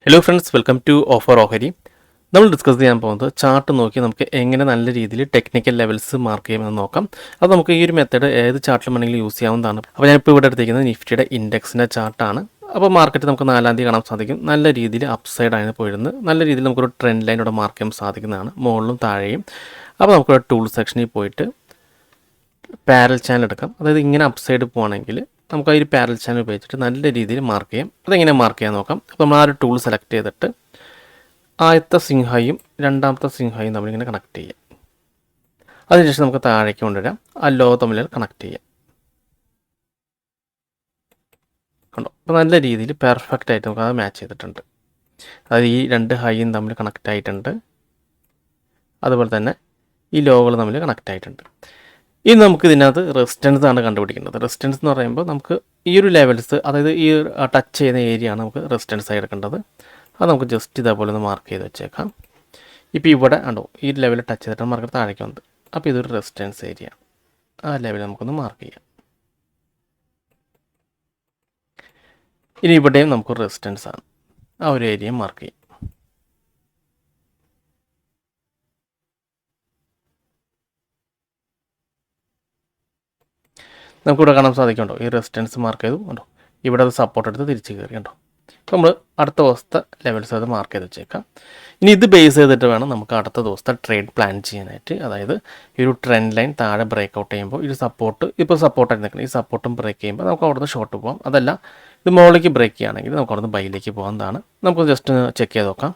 Hello friends, welcome to offer ഓഹരി. നമ്മൾ discuss ചെയ്യാൻ പോകുന്നത് ചാർട്ട് നോക്കി നമുക്ക് എങ്ങനെ നല്ല രീതിയിൽ ടെക്നിക്കൽ ലെവൽസ് മാർക്ക് ചെയ്യാമെന്ന് നോക്കാം. അത് നമുക്ക് ഈ ഒരു മെത്തേഡ് ഏത് ചാർട്ടിലും വേണമെങ്കിലും യൂസ് ചെയ്യാവുന്നതാണ്. അപ്പോൾ ഞാനിപ്പോൾ ഇവിടെ എടുത്തിരിക്കുന്നത് നിഫ്റ്റിയുടെ ഇൻഡെക്സിൻ്റെ ചാർട്ടാണ്. അപ്പോൾ മാർക്കറ്റ് നമുക്ക് 4-ാം തീയതി കാണാൻ സാധിക്കും. നല്ല രീതിയിൽ അപ്സൈഡ് ആണ് പോയിരുന്നത്. നല്ല രീതിയിൽ നമുക്കൊരു ട്രെൻഡ് ലൈൻ ഇവിടെ മാർക്ക് ചെയ്യാൻ സാധിക്കുന്നതാണ്, മുകളിലും താഴെയും. അപ്പോൾ നമുക്കിവിടെ ടൂൾ സെക്ഷനിൽ പോയിട്ട് പാരൽ ചാനൽ എടുക്കാം. അതായത് ഇങ്ങനെ അപ്സൈഡ് പോകുകയാണെങ്കിൽ നമുക്ക് ആ ഒരു പാരൽ ചാനൽ ഉപയോഗിച്ചിട്ട് നല്ല രീതിയിൽ മാർക്ക് ചെയ്യാം. അതെങ്ങനെ മാർക്ക് ചെയ്യാൻ നോക്കാം. അപ്പോൾ നമ്മൾ ആ ഒരു ടൂൾ സെലക്ട് ചെയ്തിട്ട് ആദ്യത്തെ സിംഹയും രണ്ടാമത്തെ സിംഹയും തമ്മിലിങ്ങനെ കണക്ട് ചെയ്യാം. അതിനുശേഷം നമുക്ക് താഴേക്ക് കൊണ്ടുവരാം. ആ ലോ തമ്മിൽ കണക്ട് ചെയ്യാം. കണ്ടോ? അപ്പോൾ നല്ല രീതിയിൽ പെർഫെക്റ്റ് ആയിട്ട് നമുക്ക് അത് മാച്ച് ചെയ്തിട്ടുണ്ട്. അതായത് ഈ രണ്ട് ഹൈയും തമ്മിൽ കണക്റ്റ് ആയിട്ടുണ്ട്. അതുപോലെ തന്നെ ഈ ലോകൾ തമ്മിൽ കണക്റ്റ് ആയിട്ടുണ്ട്. ഇനി നമുക്ക് ഇതിനകത്ത് റെസിസ്റ്റൻസ് ആണ് കണ്ടുപിടിക്കേണ്ടത്. റെസിസ്റ്റൻസ് എന്ന് പറയുമ്പോൾ നമുക്ക് ഈ ഒരു ലെവൽസ്, അതായത് ഈ ടച്ച് ചെയ്യുന്ന ഏരിയ ആണ് നമുക്ക് റെസിസ്റ്റൻസ് ആയി എടുക്കേണ്ടത്. അത് നമുക്ക് ജസ്റ്റ് ഇതേപോലെ ഒന്ന് മാർക്ക് ചെയ്ത് വെച്ചേക്കാം. ഇപ്പോൾ ഇവിടെ ഉണ്ടോ, ഈ ലെവൽ ടച്ച് ചെയ്തിട്ട് മാർക്ക് താഴേക്ക് വന്നത്. അപ്പോൾ ഇതൊരു റെസിസ്റ്റൻസ് ഏരിയ, ആ ലെവൽ നമുക്കൊന്ന് മാർക്ക് ചെയ്യാം. ഇനി ഇവിടെയും നമുക്ക് റെസിസ്റ്റൻസ് ആണ്, ആ ഒരു ഏരിയ മാർക്ക് ചെയ്യാം. നമുക്കിവിടെ കാണാൻ സാധിക്കുന്നുണ്ടോ, ഈ റെസിസ്റ്റൻസ് മാർക്ക് ചെയ്തു ഉണ്ടോ, ഇവിടെ അത് സപ്പോർട്ട് എടുത്ത് തിരിച്ച് കയറി ഉണ്ടോ. അപ്പോൾ നമ്മൾ അടുത്ത ദിവസത്തെ ലെവൽസ് അത് മാർക്ക് ചെയ്ത് വെച്ചേക്കാം. ഇനി ഇത് ബേസ് ചെയ്തിട്ട് വേണം നമുക്ക് അടുത്ത ദിവസത്തെ ട്രേഡ് പ്ലാൻ ചെയ്യാനായിട്ട്. അതായത് ഈ ഒരു ട്രെൻഡ് ലൈൻ താഴെ ബ്രേക്ക് ഔട്ട് ചെയ്യുമ്പോൾ ഈ സപ്പോർട്ട്, ഇപ്പോൾ സപ്പോർട്ടായിട്ട് നിൽക്കണം, ഈ സപ്പോർട്ടും ബ്രേക്ക് ചെയ്യുമ്പോൾ നമുക്ക് അവിടുന്ന് ഷോർട്ട് പോകാം. അതല്ല ഇത് മുകളിലേക്ക് ബ്രേക്ക് ചെയ്യുകയാണെങ്കിൽ നമുക്ക് അവിടുന്ന് ബൈയിലേക്ക് പോകാവുന്നതാണ്. നമുക്ക് ജസ്റ്റ് ചെക്ക് ചെയ്ത് നോക്കാം.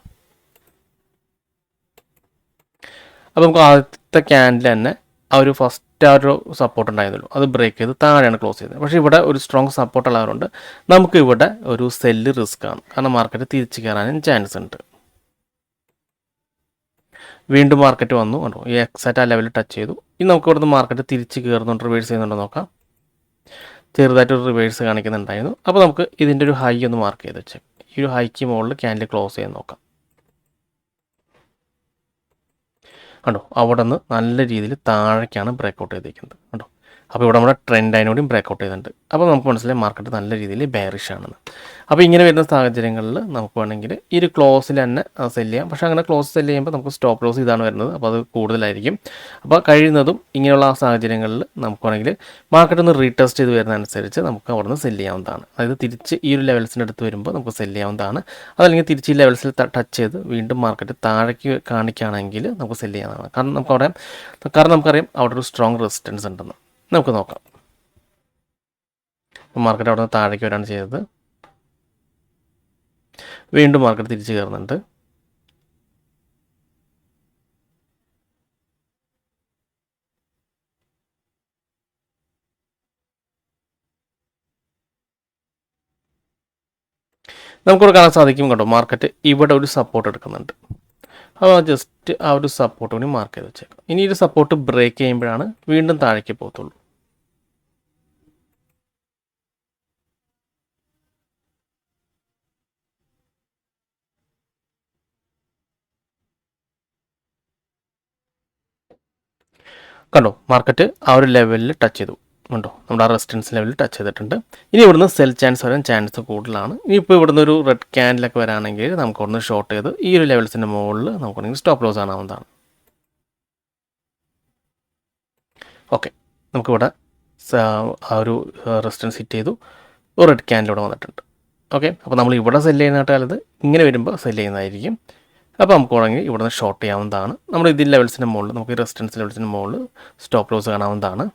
അപ്പോൾ നമുക്ക് ആദ്യത്തെ ക്യാൻഡിൽ തന്നെ ആ ഒരു ഫസ്റ്റ് ആ ഒരു സപ്പോർട്ട് ഉണ്ടായിരുന്നുള്ളൂ, അത് ബ്രേക്ക് ചെയ്ത് താഴെയാണ് ക്ലോസ് ചെയ്തത്. പക്ഷേ ഇവിടെ ഒരു സ്ട്രോങ് സപ്പോർട്ട് ഉള്ളവരുണ്ട്. നമുക്ക് ഇവിടെ ഒരു സെല്ല് റിസ്ക് ആണ്, കാരണം മാർക്കറ്റ് തിരിച്ച് കയറാനും ചാൻസ് ഉണ്ട്. വീണ്ടും മാർക്കറ്റ് വന്നു കണ്ടോ, ഈ എക്സാക്റ്റ് ആ ലെവലിൽ ടച്ച് ചെയ്തു. ഇനി നമുക്ക് ഇവിടുന്ന് മാർക്കറ്റ് തിരിച്ച് കയറുന്നുണ്ട്, റിവേഴ്സ് ചെയ്യുന്നുണ്ടോ നോക്കാം. ചെറുതായിട്ടൊരു റിവേഴ്സ് കാണിക്കുന്നുണ്ടായിരുന്നു. അപ്പോൾ നമുക്ക് ഇതിൻ്റെ ഒരു ഹൈ ഒന്ന് മാർക്ക് ചെയ്ത് വെച്ചേക്കാം. ഈ ഒരു ഹൈക്ക് മുകളിൽ ക്യാൻഡിൽ ക്ലോസ് ചെയ്ത് നോക്കാം. കണ്ടോ, അവിടെ നിന്ന് നല്ല രീതിയിൽ താഴേക്കാണ് ബ്രേക്കൗട്ട് ചെയ്തിരിക്കുന്നത് കണ്ടോ. അപ്പോൾ ഇവിടെ നമ്മുടെ ട്രെൻഡ് ലൈനോടും ബ്രേക്കൗട്ട് ചെയ്തിട്ടുണ്ട്. അപ്പോൾ നമുക്ക് മനസ്സിലായി മാർക്കറ്റ് നല്ല രീതിയിൽ ബെയറിഷ് ആണെന്ന്. അപ്പോൾ ഇങ്ങനെ വരുന്ന സാഹചര്യങ്ങളിൽ നമുക്ക് വേണമെങ്കിൽ ഈ ഒരു ക്ലോസിൽ തന്നെ സെല് ചെയ്യാം. പക്ഷേ അങ്ങനെ ക്ലോസ് സെല് ചെയ്യുമ്പോൾ നമുക്ക് സ്റ്റോപ്പ് ലോസ് ഇതാണ് വരുന്നത്, അപ്പോൾ അത് കൂടുതലായിരിക്കും. അപ്പോൾ കഴിയുന്നതും ഇങ്ങനെയുള്ള ആ സാഹചര്യങ്ങളിൽ നമുക്ക് വേണമെങ്കിൽ മാർക്കറ്റ് ഒന്ന് റീടെസ്റ്റ് ചെയ്ത് വരുന്നതനുസരിച്ച് നമുക്ക് അവിടെ നിന്ന് സെല് ചെയ്യാവുന്നതാണ്. അതായത് തിരിച്ച് ഈ ഒരു ലെവൽസിൻ്റെ അടുത്ത് വരുമ്പോൾ നമുക്ക് സെല് ചെയ്യാവുന്നതാണ്. അതല്ലെങ്കിൽ തിരിച്ച് ഈ ലെവൽസിൽ ടച്ച് ചെയ്ത് വീണ്ടും മാർക്കറ്റ് താഴേക്ക് കാണിക്കുകയാണെങ്കിൽ നമുക്ക് സെല് ചെയ്യാവുന്നതാണ്. കാരണം നമുക്കറിയാം അവിടെ ഒരു സ്ട്രോങ് റെസിസ്റ്റൻസ് ഉണ്ടെന്ന്. നമുക്ക് നോക്കാം. മാർക്കറ്റ് അവിടെ നിന്ന് താഴേക്ക് വരാണ് ചെയ്തത്. വീണ്ടും മാർക്കറ്റ് തിരിച്ച് കയറുന്നുണ്ട്. നമുക്കിവിടെ കാണാൻ സാധിക്കും കേട്ടോ, മാർക്കറ്റ് ഇവിടെ ഒരു സപ്പോർട്ട് എടുക്കുന്നുണ്ട്. അപ്പോൾ ജസ്റ്റ് ആ ഒരു സപ്പോർട്ട് കൂടി മാർക്ക് ചെയ്ത് വെച്ചേക്കാം. ഇനി ഒരു സപ്പോർട്ട് ബ്രേക്ക് ചെയ്യുമ്പോഴാണ് വീണ്ടും താഴേക്ക് പോകത്തുള്ളൂ. കണ്ടോ, മാർക്കറ്റ് ആ ഒരു ലെവലിൽ ടച്ച് ചെയ്തു കണ്ടോ, നമ്മുടെ ആ റെസിസ്റ്റൻസ് ലെവലിൽ ടച്ച് ചെയ്തിട്ടുണ്ട്. ഇനി ഇവിടുന്ന് സെൽ ചാൻസ് വരാൻ ചാൻസ് കൂടുതലാണ്. ഇനിയിപ്പോൾ ഇവിടുന്ന് ഒരു റെഡ് ക്യാൻഡിലൊക്കെ വരാണെങ്കിൽ നമുക്ക് ഇവിടുന്ന് ഷോർട്ട് ചെയ്ത് ഈ ഒരു ലെവൽസിൻ്റെ മുകളിൽ നമുക്കുണ്ടെങ്കിൽ സ്റ്റോപ്പ് ലോസ് ആണാവുന്നതാണ്. ഓക്കെ, നമുക്കിവിടെ ആ ഒരു റെസിസ്റ്റൻസ് ഹിറ്റ് ചെയ്തു, ഒരു റെഡ് ക്യാൻഡിൽ ഇവിടെ വന്നിട്ടുണ്ട്. ഓക്കെ, അപ്പോൾ നമ്മൾ ഇവിടെ സെല് ചെയ്യുന്നതായിട്ട് ഇങ്ങനെ വരുമ്പോൾ സെല് ചെയ്യുന്നതായിരിക്കും. അപ്പോൾ നമുക്ക് വേണമെങ്കിൽ ഇവിടുന്ന് ഷോർട്ട് ചെയ്യാവുന്നതാണ്. നമ്മൾ ഇതിൽ ലെവൽസിൻ്റെ മുകളിൽ നമുക്ക് ഈ റെസിസ്റ്റൻസ് ലെവൽസിൻ്റെ മുകളിൽ സ്റ്റോപ്പ് ലോസ് കാണാവുന്നതാണ്.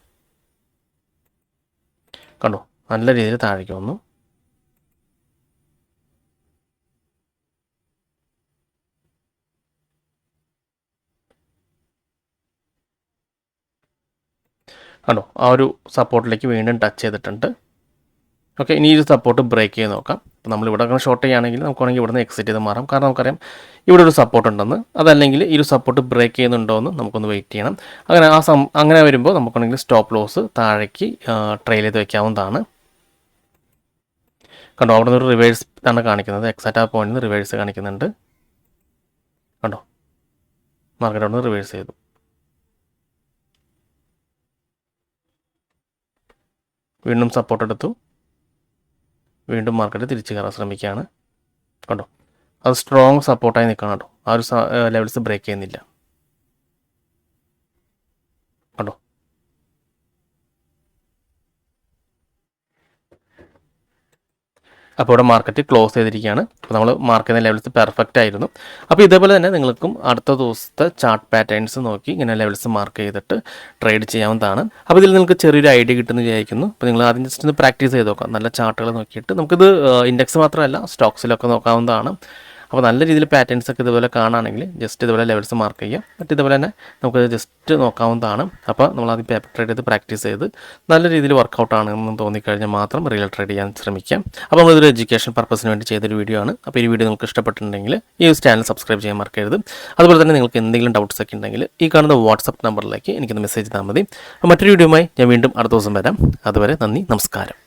കണ്ടോ, നല്ല രീതിയിൽ താഴേക്ക് വന്നു. കണ്ടോ, ആ ഒരു സപ്പോർട്ടിലേക്ക് വീണ്ടും ടച്ച് ചെയ്തിട്ടുണ്ട്. ഓക്കെ, ഇനി ഈ സപ്പോർട്ട് ബ്രേക്ക് ചെയ്ത് നോക്കാം. അപ്പോൾ നമ്മൾ ഇവിടെ ഷോർട്ട് ചെയ്യുകയാണെങ്കിൽ നമുക്ക് വേണമെങ്കിൽ ഇവിടുന്ന് എക്സിറ്റ് ചെയ്ത് മാറാം. കാരണം നമുക്കറിയാം ഇവിടെ ഒരു സപ്പോർട്ട് ഉണ്ടെന്ന്. അതല്ലെങ്കിൽ ഈ ഒരു സപ്പോർട്ട് ബ്രേക്ക് ചെയ്യുന്നുണ്ടോ എന്ന് നമുക്കൊന്ന് വെയിറ്റ് ചെയ്യണം. അങ്ങനെ വരുമ്പോൾ നമുക്കാണെങ്കിൽ സ്റ്റോപ്പ് ലോസ് താഴേക്ക് ട്രെയിൽ ചെയ്ത് വയ്ക്കാവുന്നതാണ്. കണ്ടോ, അവിടെ നിന്ന് ഒരു റിവേഴ്സ് ആണ് കാണിക്കുന്നത്. എക്സാക്റ്റ് ആ പോയിന്റിൽ നിന്ന് റിവേഴ്സ് കാണിക്കുന്നുണ്ട്. കണ്ടോ, മാർക്കറ്റ് അവിടെ നിന്ന് റിവേഴ്സ് ചെയ്തു. വീണ്ടും സപ്പോർട്ട് എടുത്തു, വീണ്ടും മാർക്കറ്റ് തിരിച്ച് കയറാൻ ശ്രമിക്കുകയാണ്. കണ്ടോ, അത് സ്ട്രോങ് സപ്പോർട്ടായി നിൽക്കണം കേട്ടോ. ആ ഒരു ലെവൽസ് ബ്രേക്ക് ചെയ്യുന്നില്ല കേട്ടോ. അപ്പോൾ ഇവിടെ മാർക്കറ്റ് ക്ലോസ് ചെയ്തിരിക്കുകയാണ്. അപ്പോൾ നമ്മൾ മാർക്ക് ചെയ്യുന്ന ലെവൽസ് പെർഫെക്റ്റ് ആയിരുന്നു. അപ്പോൾ ഇതേപോലെ തന്നെ നിങ്ങൾക്കും അടുത്ത ദിവസത്തെ ചാർട്ട് പാറ്റേൺസ് നോക്കി ഇങ്ങനെ ലെവൽസ് മാർക്ക് ചെയ്തിട്ട് ട്രേഡ് ചെയ്യാവുന്നതാണ്. അപ്പോൾ ഇതിൽ നിങ്ങൾക്ക് ചെറിയൊരു ഐഡിയ കിട്ടുമെന്ന് വിചാരിക്കുന്നു. അപ്പോൾ നിങ്ങൾ ആദ്യം ജസ്റ്റ് ഒന്ന് പ്രാക്ടീസ് ചെയ്ത് നോക്കാം. നല്ല ചാർട്ടുകൾ നോക്കിയിട്ട് നമുക്കിത് ഇൻഡെക്സ് മാത്രമല്ല സ്റ്റോക്സിലൊക്കെ നോക്കാവുന്നതാണ്. അപ്പോൾ നല്ല രീതിയിൽ പാറ്റേൺസ് ഒക്കെ ഇതുപോലെ കാണുകയാണെങ്കിൽ ജസ്റ്റ് ഇതുപോലെ ലെവൽസ് മാർക്ക് ചെയ്യുക. എന്നിട്ട് ഇതുപോലെ തന്നെ നമുക്ക് ജസ്റ്റ് നോക്കാവുന്നതാണ്. അപ്പോൾ നമ്മൾ ആദ്യം പേപ്പർ ട്രേഡ് ചെയ്ത് പ്രാക്ടീസ് ചെയ്ത് നല്ല രീതിയിൽ വർക്കൗട്ട് ആണെന്ന് തോന്നിക്കഴിഞ്ഞാൽ മാത്രം റിയൽ ട്രേഡ് ചെയ്യാൻ ശ്രമിക്കാം. അപ്പോൾ നമ്മളൊരു എഡ്യൂക്കേഷൻ പർപ്പസിന് വേണ്ടി ചെയ്തൊരു വീഡിയോ ആണ്. അപ്പോൾ ഈ വീഡിയോ നിങ്ങൾക്ക് ഇഷ്ടപ്പെട്ടിട്ടുണ്ടെങ്കിൽ ഈ ചാനൽ സബ്സ്ക്രൈബ് ചെയ്യാൻ മറക്കരുത്. അതുപോലെ തന്നെ നിങ്ങൾക്ക് എന്തെങ്കിലും ഡൗട്ട്സ് ഒക്കെ ഉണ്ടെങ്കിൽ ഈ കാണുന്ന വാട്സപ്പ് നമ്പറിലേക്ക് എനിക്കൊന്ന് മെസ്സേജ് തന്നാൽ മതി. അപ്പോൾ മറ്റൊരു വീഡിയോയുമായി ഞാൻ വീണ്ടും അടുത്ത ദിവസം വരാം. അതുവരെ നന്ദി, നമസ്കാരം.